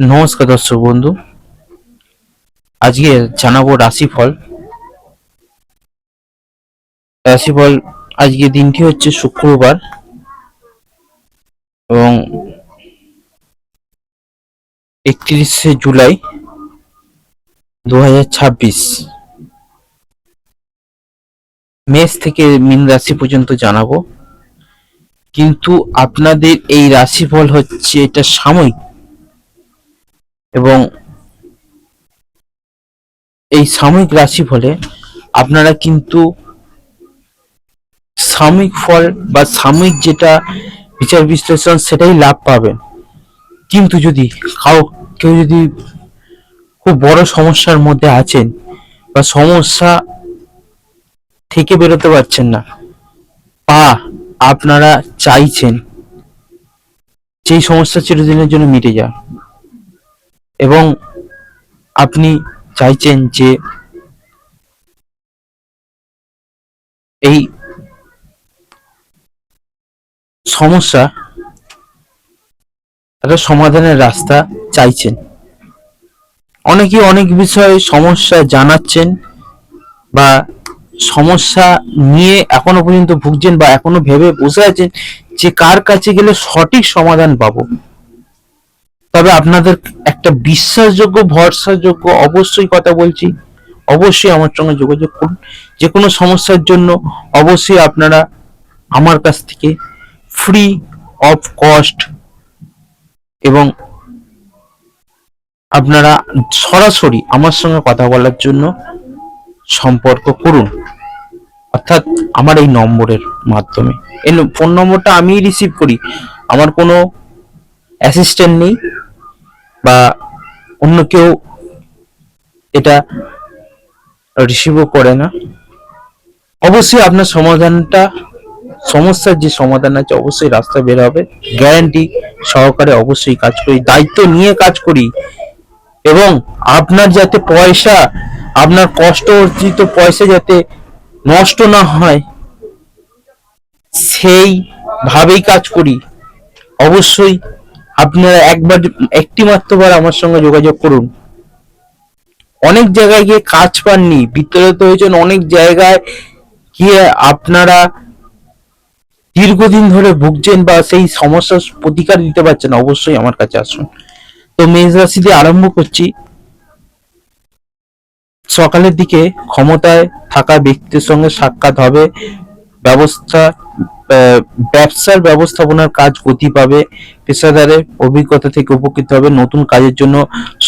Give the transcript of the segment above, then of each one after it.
নমস্কার দর্শক বন্ধু, আজকে জানাবো রাশিফল। রাশিফল আজকে দিনটি হচ্ছে শুক্রবার এবং 31শে জুলাই 2026। মেষ থেকে মীন রাশি পর্যন্ত জানাবো, কিন্তু আপনাদের এই রাশিফল হচ্ছে এটা সাময়িক এবং এই সাময়িক রাশিফলে আপনারা কিন্তু সাময়িক ফল বা সাময়িক যেটা বিচার বিশ্লেষণ সেটাই লাভ পাবেন। কিন্তু যদি কেউ যদি খুব বড় সমস্যার মধ্যে আছেন বা সমস্যা থেকে বেরোতে পারছেন না, বা আপনারা চাইছেন যেই সমস্যা চিরদিনের জন্য মিটে যায় এবং আপনি চাইছেন যে এই সমস্যা একটা সমাধানের রাস্তা চাইছেন, অনেকে অনেক বিষয়ে সমস্যা জানাচ্ছেন বা সমস্যা নিয়ে এখনো পর্যন্ত ভুগছেন বা এখনো ভেবে বসে আছেন যে কার কাছে গেলে সঠিক সমাধান পাবো। তবে আপনাদের একটা বিশ্বাসযোগ্য ভরসাযোগ্য অবশ্যই কথা বলছি, অবশ্যই আমার সঙ্গে যোগাযোগ করুন। যে কোনো সমস্যার জন্য অবশ্যই আপনারা আমার কাছ থেকে ফ্রি অফ কস্ট এবং আপনারা সরাসরি আমার সঙ্গে কথা বলার জন্য সম্পর্ক করুন, অর্থাৎ আমার এই নম্বরের মাধ্যমে। এই ফোন নম্বরটা আমি রিসিভ করি, আমার কোনো অ্যাসিস্ট্যান্ট নেই বা অন্য কেউ এটা রিসিভও করে না। অবশ্যই আপনার সমস্যার যে সমাধান আছে অবশ্যই রাস্তা বের হবে, গ্যারান্টি সহকারে অবশ্যই কাজ করি, দায়িত্ব নিয়ে কাজ করি। এবং আপনার যাতে পয়সা, আপনার কষ্ট অর্জিত পয়সা যাতে নষ্ট না হয় সেই ভাবেই কাজ করি। অবশ্যই আপনারা একটি মাত্রবার আমার সঙ্গে যোগাযোগ করুন। অনেক জায়গায় গিয়ে কাজ পাননি, বিতাড়িত হয়েছেন, অনেক জায়গায় গিয়ে আপনারা দীর্ঘদিন ধরে ভুগছেন বা সেই সমস্যার প্রতিকার দিতে পারছেন, অবশ্যই আমার কাছে আসুন। তো মেষ রাশি দিয়ে আরম্ভ করছি। সকালের দিকে ক্ষমতায় থাকা ব্যক্তির সঙ্গে সাক্ষাৎ হবে, ব্যবসার ব্যবস্থাপনার কাজ গতি পাবে, পেশাদারের অভিজ্ঞতা থেকে উপকৃত হবে, নতুন কাজের জন্য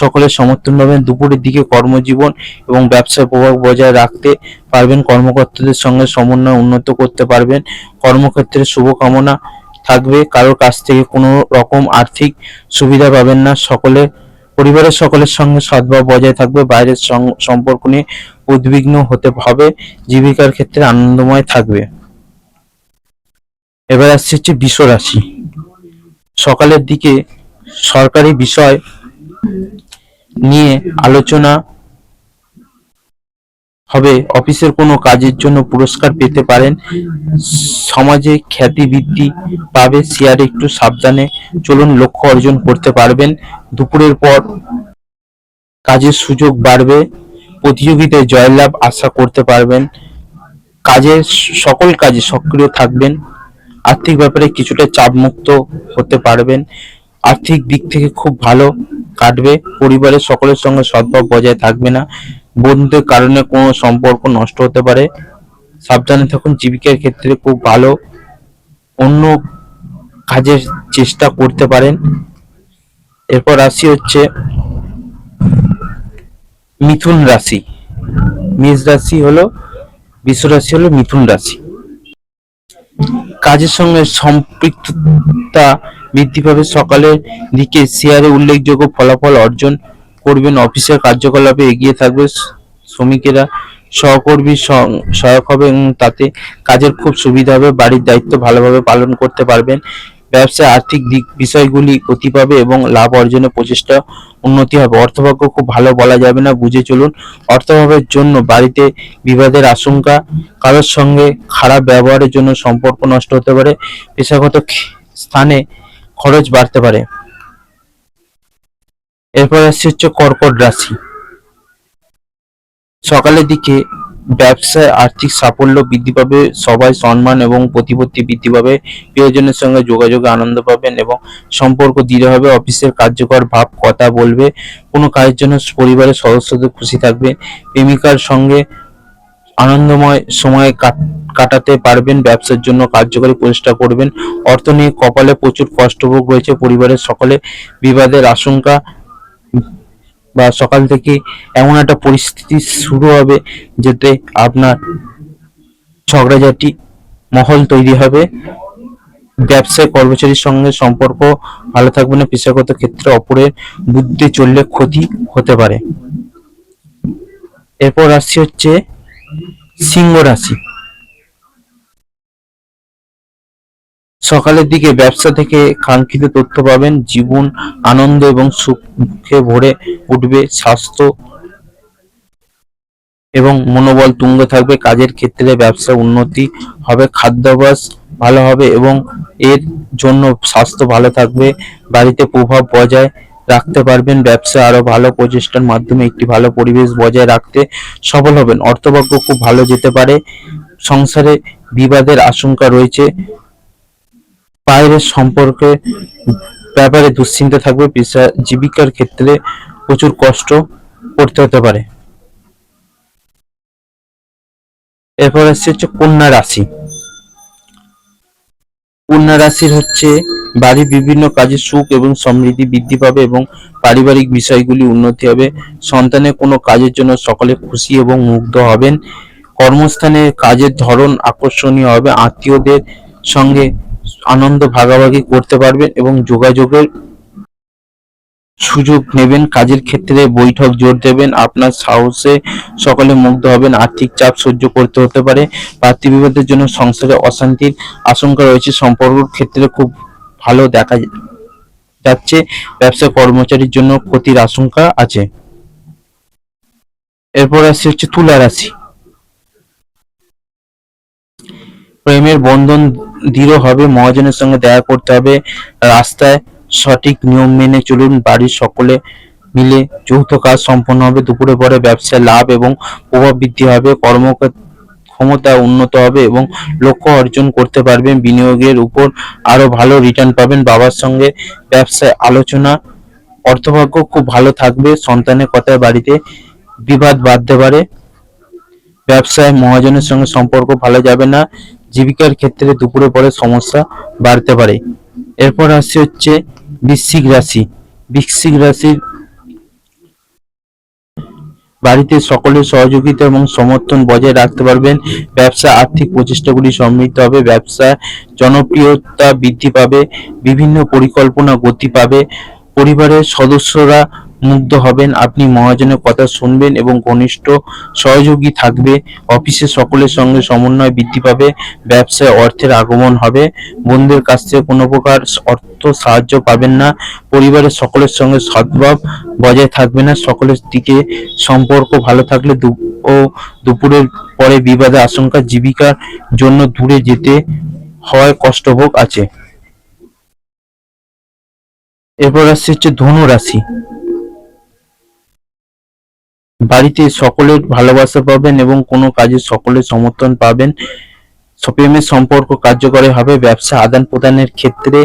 সকলের সমর্থন পাবেন। দুপুরের দিকে কর্মজীবন এবং ব্যবসায় প্রভাব বজায় রাখতে পারবেন, কর্মকর্তাদের সঙ্গে সমন্বয় উন্নত করতে পারবেন, কর্মক্ষেত্রে শুভকামনা থাকবে, কারোর কাছ থেকে কোনো রকম আর্থিক সুবিধা পাবেন না, পরিবারের সকলের সঙ্গে সদ্ভাব বজায় থাকবে, বাইরের সম্পর্ক নিয়ে উদ্বিগ্ন হতে হবে, জীবিকার ক্ষেত্রে আনন্দময় থাকবে। এবার আসছে হচ্ছে বৃষ রাশি। সকালের দিকে সরকারি বিষয় নিয়ে আলোচনা হবে, অফিসের কোনো কাজের জন্য পুরস্কার পেতে পারেন, সমাজে খ্যাতি বৃদ্ধি পাবে, শেয়ারে একটু সাবধানে চলুন, লক্ষ্য অর্জন করতে পারবেন। দুপুরের পর কাজের সুযোগ বাড়বে, প্রতিযোগিতায় জয়লাভ আশা করতে পারবেন, সকল কাজে সক্রিয় থাকবেন, আর্থিক ব্যাপারে কিছুটা চাপমুক্ত হতে পারবেন, আর্থিক দিক থেকে খুব ভালো কাটবে, পরিবারের সকলের সঙ্গে সদ্ভাব বজায় থাকবে না, বন্ধুদের কারণে কোনো সম্পর্ক নষ্ট হতে পারে, সাবধানে থাকুন, জীবিকার ক্ষেত্রে খুব ভালো, অন্য কাজের চেষ্টা করতে পারেন। এরপর রাশি হচ্ছে মিথুন রাশি। মেষ রাশি হলো, বৃষ রাশি হলো মিথুন রাশি। কাজের সঙ্গে সম্পৃক্ততা বৃদ্ধি পাবে, সকালের দিকে শেয়ারে উল্লেখযোগ্য ফলাফল অর্জন করবেন, অফিসের কার্যকলাপে এগিয়ে থাকবে, শ্রমিকেরা সহকর্মী সহায়ক হবে এবং তাতে কাজের খুব সুবিধা হবে, বাড়ির দায়িত্ব ভালোভাবে পালন করতে পারবেন, ব্যবসায় আর্থিক দিক বিষয়গুলি গতি পাবে এবং লাভ অর্জনের প্রচেষ্টা উন্নতি হবে। অর্থভাগ্য খুব ভালো বলা যাবে না, বুঝে চলুন। অর্থাভাবের জন্য বাড়িতে বিবাদের আশঙ্কা, কারোর সঙ্গে খারাপ ব্যবহারের জন্য সম্পর্ক নষ্ট হতে পারে, পেশাগত স্থানে খরচ বাড়তে পারে। এরপর আসছে হচ্ছে কর্কট রাশি। সকালের দিকে ব্যবসায় আর্থিক সাফল্য বৃদ্ধি পাবে, সবাই সম্মান এবং প্রতিপত্তি বৃদ্ধি পাবে, প্রিয়জনের সঙ্গে যোগাযোগে আনন্দ পাবেন এবং সম্পর্ক দৃঢ় হবে। অফিসের কার্যকর ভাব কথা বলবে, কোনো কাজের জন্য পরিবারের সদস্যদের খুশি থাকবে, প্রেমিকার সঙ্গে আনন্দময় সময় কাটাতে পারবেন, ব্যবসার জন্য কার্যকরী প্রচেষ্টা করবেন। অর্থ নিয়ে কপালে প্রচুর কষ্টভোগ রয়েছে, পরিবারের সকলে বিবাদের আশঙ্কা বা সকাল থেকে এমন একটা পরিস্থিতি শুরু হবে যেতে আপনার ঝগড়াঝাটি মহল তৈরি হবে। ব্যবসায় কর্মচারীর সঙ্গে সম্পর্ক ভালো থাকবে না, পেশাগত ক্ষেত্রে অপরের বুদ্ধি চললে ক্ষতি হতে পারে। এরপর রাশি হচ্ছে সিংহ রাশি। সকালের দিকে ব্যবসা থেকে কাঙ্ক্ষিত তথ্য পাবেন, জীবন আনন্দ এবং সুখে ভরে উঠবে, স্বাস্থ্য এবং মনোবল তুঙ্গ থাকবে, কাজের ক্ষেত্রে ব্যবসা উন্নতি হবে, খাদ্যাভ্যাস ভালো হবে এবং এর জন্য স্বাস্থ্য ভালো থাকবে, বাড়িতে প্রভাব বজায় রাখতে পারবেন, ব্যবসা আরো ভালো প্রচেষ্টার মাধ্যমে একটি ভালো পরিবেশ বজায় রাখতে সফল হবেন, অর্থভাগ্য খুব ভালো যেতে পারে, সংসারে বিবাদের আশঙ্কা রয়েছে, বাইরের সম্পর্কে ব্যাপারে দুশ্চিন্তা থাকবে, পেশা জীবিকার ক্ষেত্রে প্রচুর কষ্ট করতে হতে পারে। এরপর আসছে হচ্ছে কন্যা রাশি। কন্যা রাশির হচ্ছে বাড়ির বিভিন্ন কাজে সুখ এবং সমৃদ্ধি বৃদ্ধি পাবে এবং পারিবারিক বিষয়গুলি উন্নতি হবে, সন্তানের কোনো কাজের জন্য সকলে খুশি এবং মুগ্ধ হবেন, কর্মস্থানে কাজের ধরন আকর্ষণীয় হবে, আত্মীয়দের সঙ্গে আনন্দ ভাগাভাগি করতে পারবেন এবং যোগাযোগের সুযোগ নেবেন, কাজের ক্ষেত্রে বৈঠক জোর দেবেন, আপনার সাহসে সকলে মুগ্ধ হবেন, আর্থিক চাপ সহ্য করতে হতে পারে, পাতৃবিবাদের জন্য সংসারে অশান্তির আশঙ্কা রয়েছে, সম্পর্কের ক্ষেত্রে খুব ভালো দেখা যাচ্ছে, ব্যবসা কর্মচারীর জন্য ক্ষতির আশঙ্কা আছে। এরপর আসছে হচ্ছে তুলা রাশি। প্রেমের বন্ধন দৃঢ় হবে, মহাজনের সঙ্গে দেখা করতে হবে, রাস্তায় সঠিক নিয়ম মেনে চলুন, বাড়ির সকলে মিলে যৌথ কাজ সম্পন্ন হবে, দুপুরে পরে ব্যবসায় লাভ এবং প্রভাব বৃদ্ধি হবে, ক্ষমতা উন্নত হবে এবং লক্ষ্য অর্জন করতে পারবেন, বিনিয়োগের উপর আরো ভালো রিটার্ন পাবেন, বাবার সঙ্গে ব্যবসায় আলোচনা, অর্থভাগ্য খুব ভালো থাকবে, সন্তানের কথায় বাড়িতে বিবাদ বাধতে পারে, ব্যবসায় মহাজনের সঙ্গে সম্পর্ক ভালো যাবে না, জীবিকার ক্ষেত্রে দুপুরে পরে সমস্যা বাড়তে পারে। এরপর আসছে হচ্ছে বৃশ্চিক রাশি। বৃশ্চিক রাশির বাড়িতে সকলের সহযোগিতা এবং সমর্থন বজায় রাখতে পারবেন, ব্যবসা আর্থিক প্রচেষ্টাগুলি সমৃদ্ধ হবে, ব্যবসা জনপ্রিয়তা বৃদ্ধি পাবে, বিভিন্ন পরিকল্পনা গতি পাবে, পরিবারের সদস্যরা মুগ্ধ হবেন, আপনি মহাজনের কথা শুনবেন এবং ঘনিষ্ঠ সহযোগী থাকবে, অফিসে সকলের সঙ্গে সমন্বয় বৃদ্ধি পাবে, ব্যবসায় অর্থের আগমন হবে, বন্ধুদের কাছ থেকে কোনো প্রকার অর্থ সাহায্য পাবেন না, পরিবারের সকলের সঙ্গে সদ্ভাব বজায় থাকবে না, সকলের দিকে সম্পর্ক ভালো থাকলে দুপুরের পরে বিবাদের আশঙ্কা, জীবিকার জন্য দূরে যেতে হয় কষ্টভোগ আছে। এরপর আসছে হচ্ছে ধনু রাশি। বাড়িতে সকলের ভালোবাসা পাবেন এবং কোনো কাজে সকলের সমর্থন পাবেন, প্রেমের সম্পর্ক কার্যকরী হবে, ব্যবসা আদান প্রদানের ক্ষেত্রে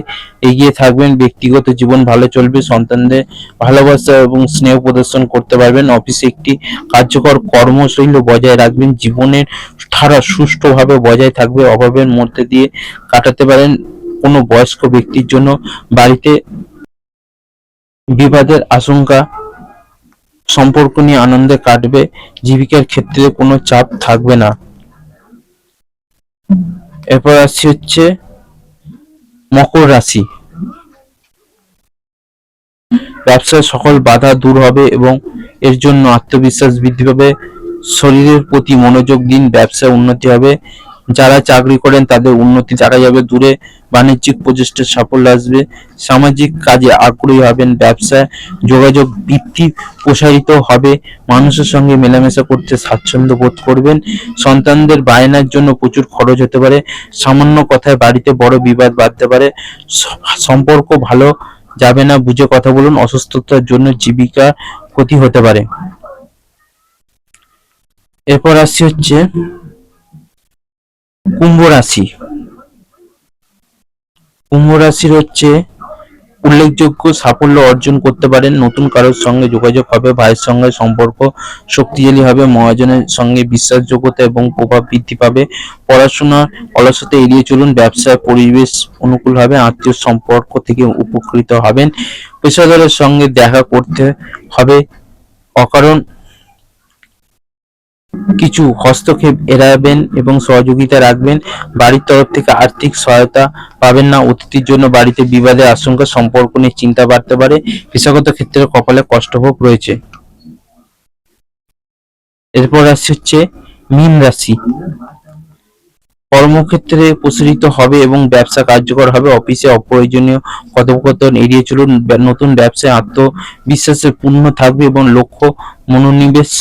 এগিয়ে থাকবেন, ব্যক্তিগত জীবন ভালো চলবে, সন্তানদের ভালোবাসা এবং স্নেহ প্রদর্শন করতে পারবেন, অফিসে একটি কার্যকর কর্মশৈলী বজায় রাখবেন, জীবনের ধারা সুষ্ঠুভাবে বজায় থাকবে, অভাবের মধ্যে দিয়ে কাটাতে পারেন, কোনো বয়স্ক ব্যক্তির জন্য বাড়িতে বিবাদের আশঙ্কা, সম্পর্ক নিয়ে আনন্দে কাটবে, জীবিকার ক্ষেত্রে কোনো চাপ থাকবে না। এরপর আসছে হচ্ছে মকর রাশি। ব্যবসায় সকল বাধা দূর হবে এবং এর জন্য আত্মবিশ্বাস বৃদ্ধি পাবে, শরীরের প্রতি মনোযোগ দিন, ব্যবসায় উন্নতি হবে, যারা চাকরি করেন তাদের উন্নতি দেখা যাবে, দূরে বাণিজ্যিক প্রচেষ্টার সাফল্য আসবে, সামাজিক কাজে আগ্রহী হবেন, ব্যবসায় যোগাযোগ বৃদ্ধি প্রসারিত হবে, মানুষের সঙ্গে মেলামেশা করতে স্বাচ্ছন্দ্য বোধ করবেন, সন্তানদের বায়নার জন্য প্রচুর খরচ হতে পারে, সামান্য কথায় বাড়িতে বড় বিবাদ বাঁধতে পারে, সম্পর্ক ভালো যাবে না, বুঝে কথা বলুন। অসুস্থতার জন্য জীবিকা ক্ষতি হতে পারে। এরপর আসছি হচ্ছে কুম্ভ রাশি। কুম্ভ রাশির হচ্ছে উল্লেখযোগ্য সাফল্য অর্জন করতে পারেন, নতুন কারোর সঙ্গে যোগাযোগ হবে, ভাইয়ের সঙ্গে সম্পর্ক শক্তিশালী হবে, মহাজনের সঙ্গে বিশ্বাসযোগ্যতা এবং প্রভাব বৃদ্ধি পাবে। পড়াশোনা অলসতা এড়িয়ে চলুন, ব্যবসায় পরিবেশ অনুকূল হবে, আত্মীয় সম্পর্ক থেকে উপকৃত হবেন, পেশাদারের সঙ্গে দেখা করতে হবে, অকারণ কিছু হস্তক্ষেপ এড়াবেন এবং সহযোগিতা রাখবেন। বাড়ির তরফ থেকে আর্থিক সহায়তা পাবেন না, অতিথির জন্য বাড়িতে বিবাদের আশঙ্কা, সম্পর্ক নিয়ে চিন্তা বাড়তে পারে, পেশাগত ক্ষেত্রে কপালে কষ্টভোগ রয়েছে। এরপর আসছে হচ্ছে মীন রাশি। কর্মক্ষেত্রে প্রসারিত হবে এবং ব্যবসা কার্যকর হবে, অফিসে অপ্রয়োজনীয় কথোপকথন এড়িয়ে চলুন, নতুন ব্যবসায় আত্মবিশ্বাসে পূর্ণ থাকবে এবং লক্ষ্য মনোনিবেশ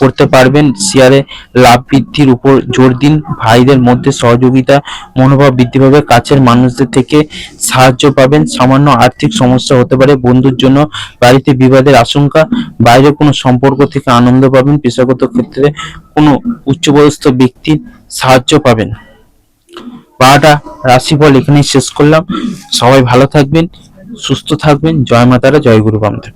করতে পারবেন। শেয়ারে লাভ বৃদ্ধির উপর জোর দিন, ভাইদের মধ্যে সহযোগিতা মনোভাব বৃদ্ধি পাবে, কাছের মানুষদের থেকে সাহায্য পাবেন, সামান্য আর্থিক সমস্যা হতে পারে, বন্ধুর জন্য বাড়িতে বিবাদের আশঙ্কা, বাইরে কোনো সম্পর্ক থেকে আনন্দ পাবেন, পেশাগত ক্ষেত্রে কোনো উচ্চপদস্থ ব্যক্তির সাহায্য পাবেন। 12টা রাশিফল এখানেই শেষ করলাম। সবাই ভালো থাকবেন, সুস্থ থাকবেন। জয় মাতারা, জয় গুরু বামদেব।